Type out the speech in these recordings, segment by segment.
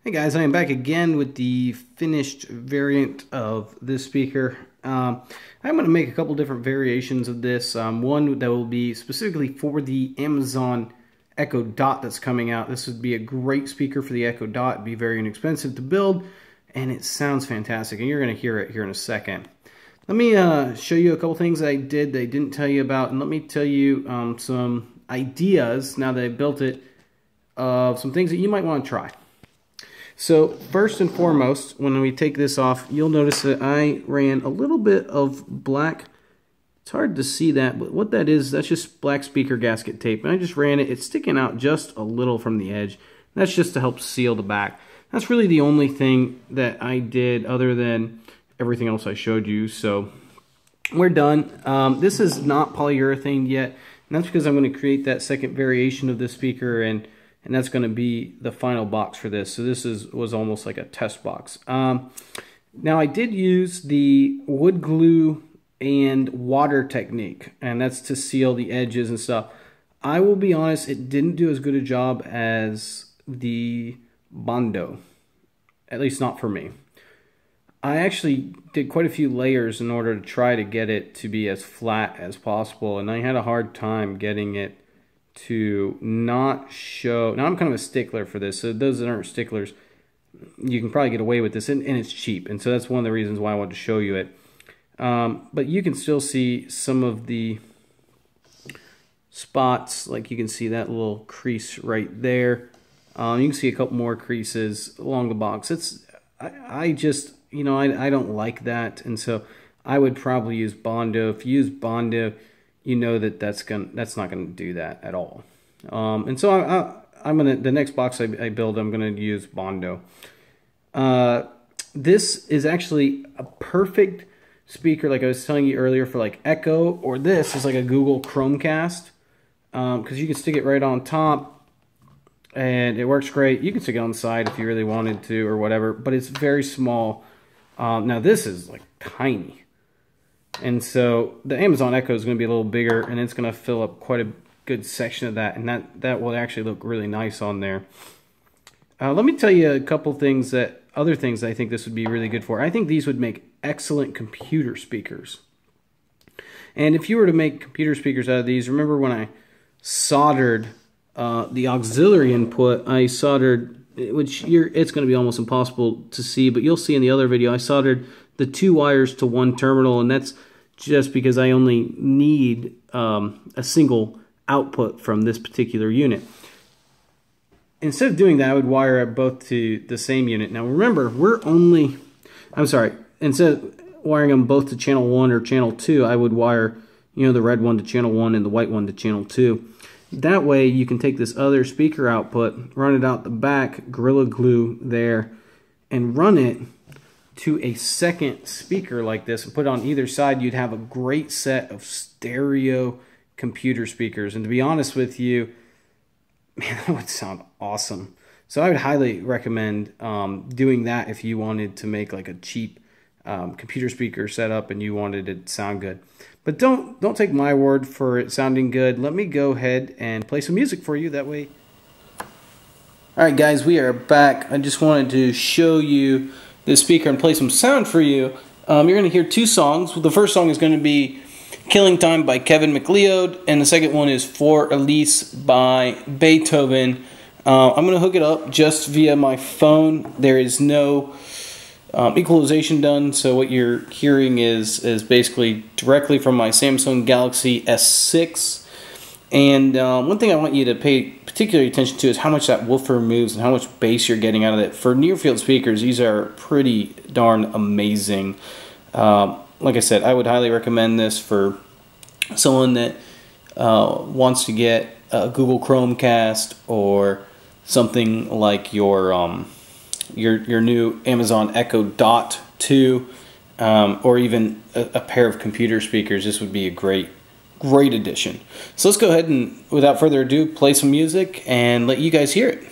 Hey guys, I am back again with the finished variant of this speaker. I'm going to make a couple different variations of this. One that will be specifically for the Amazon Echo Dot that's coming out. This would be a great speaker for the Echo Dot. It'd be very inexpensive to build, and it sounds fantastic, and you're going to hear it here in a second. Let me show you a couple things that I didn't tell you about, and let me tell you some ideas, now that I built it, of some things that you might want to try. So first and foremost, when we take this off, you'll notice that I ran a little bit of black. It's hard to see that, but what that is, that's just black speaker gasket tape. And I just ran it. It's sticking out just a little from the edge. That's just to help seal the back. That's really the only thing that I did other than everything else I showed you. So we're done. This is not polyurethane yet, and that's because I'm going to create that second variation of this speaker, and that's going to be the final box for this. So this was almost like a test box. Now I did use the wood glue and water technique, and that's to seal the edges and stuff. I will be honest, it didn't do as good a job as the Bondo, at least not for me. I actually did quite a few layers in order to try to get it to be as flat as possible, and I had a hard time getting it to not show. Now I'm kind of a stickler for this, so those that aren't sticklers, you can probably get away with this, and it's cheap, and so that's one of the reasons why I wanted to show you it. But you can still see some of the spots, like you can see that little crease right there. You can see a couple more creases along the box. I just, you know, I don't like that, and so I would probably use Bondo. If you use Bondo, you know that that's not gonna do that at all. And so the next box I build, I'm gonna use Bondo. This is actually a perfect speaker, like I was telling you earlier, for like Echo, or this is like a Google Chromecast, because you can stick it right on top and it works great. You can stick it on the side if you really wanted to or whatever, but it's very small. Now this is like tiny. And so the Amazon Echo is going to be a little bigger, and it's going to fill up quite a good section of that, and that will actually look really nice on there. Let me tell you a couple things other things I think this would be really good for. I think these would make excellent computer speakers. And if you were to make computer speakers out of these, remember when I soldered the auxiliary input, I soldered, which it's going to be almost impossible to see, but you'll see in the other video, I soldered the 2 wires to one terminal, and that's just because I only need a single output from this particular unit. Instead of doing that, I would wire both to the same unit. Now remember, instead of wiring them both to channel 1 or channel 2, I would wire, you know, the red one to channel 1 and the white one to channel 2. That way you can take this other speaker output, run it out the back, Gorilla Glue there, and run it to a second speaker like this and put it on either side. You'd have a great set of stereo computer speakers, and to be honest with you, man, that would sound awesome. So I would highly recommend doing that if you wanted to make like a cheap computer speaker setup and you wanted it to sound good. But don't take my word for it sounding good. Let me go ahead and play some music for you, that way. Alright guys, we are back. I just wanted to show you this speaker and play some sound for you. You're going to hear 2 songs. The first song is going to be Killing Time by Kevin MacLeod, and the second one is For Elise by Beethoven. I'm going to hook it up just via my phone. There is no equalization done, so what you're hearing is basically directly from my Samsung Galaxy S6. And one thing I want you to pay particular attention to is how much that woofer moves and how much bass you're getting out of it. For near-field speakers, these are pretty darn amazing. Like I said, I would highly recommend this for someone that wants to get a Google Chromecast, or something like your new Amazon Echo Dot 2, or even a pair of computer speakers. This would be a great addition. So let's go ahead and, without further ado, play some music and let you guys hear it.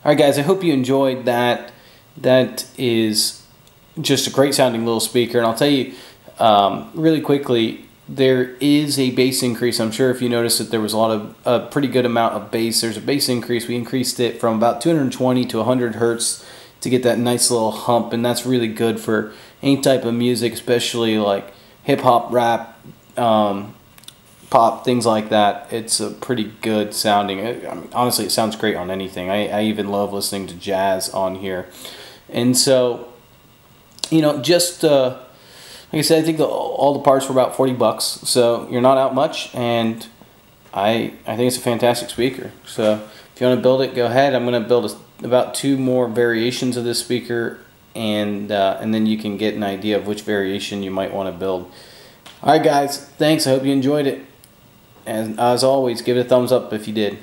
Alright guys, I hope you enjoyed that. That is just a great sounding little speaker. And I'll tell you really quickly, there is a bass increase. I'm sure if you noticed that there was a pretty good amount of bass. There's a bass increase. We increased it from about 220 to 100 hertz to get that nice little hump, and that's really good for any type of music, especially like hip hop, rap, pop, things like that. It's a pretty good sounding. Honestly, it sounds great on anything. I even love listening to jazz on here. And so, you know, just like I said, I think all the parts were about 40 bucks. So you're not out much, and I think it's a fantastic speaker. So if you want to build it, go ahead. I'm going to build about 2 more variations of this speaker, and then you can get an idea of which variation you might want to build. Alright guys, thanks. I hope you enjoyed it. And as always, give it a thumbs up if you did.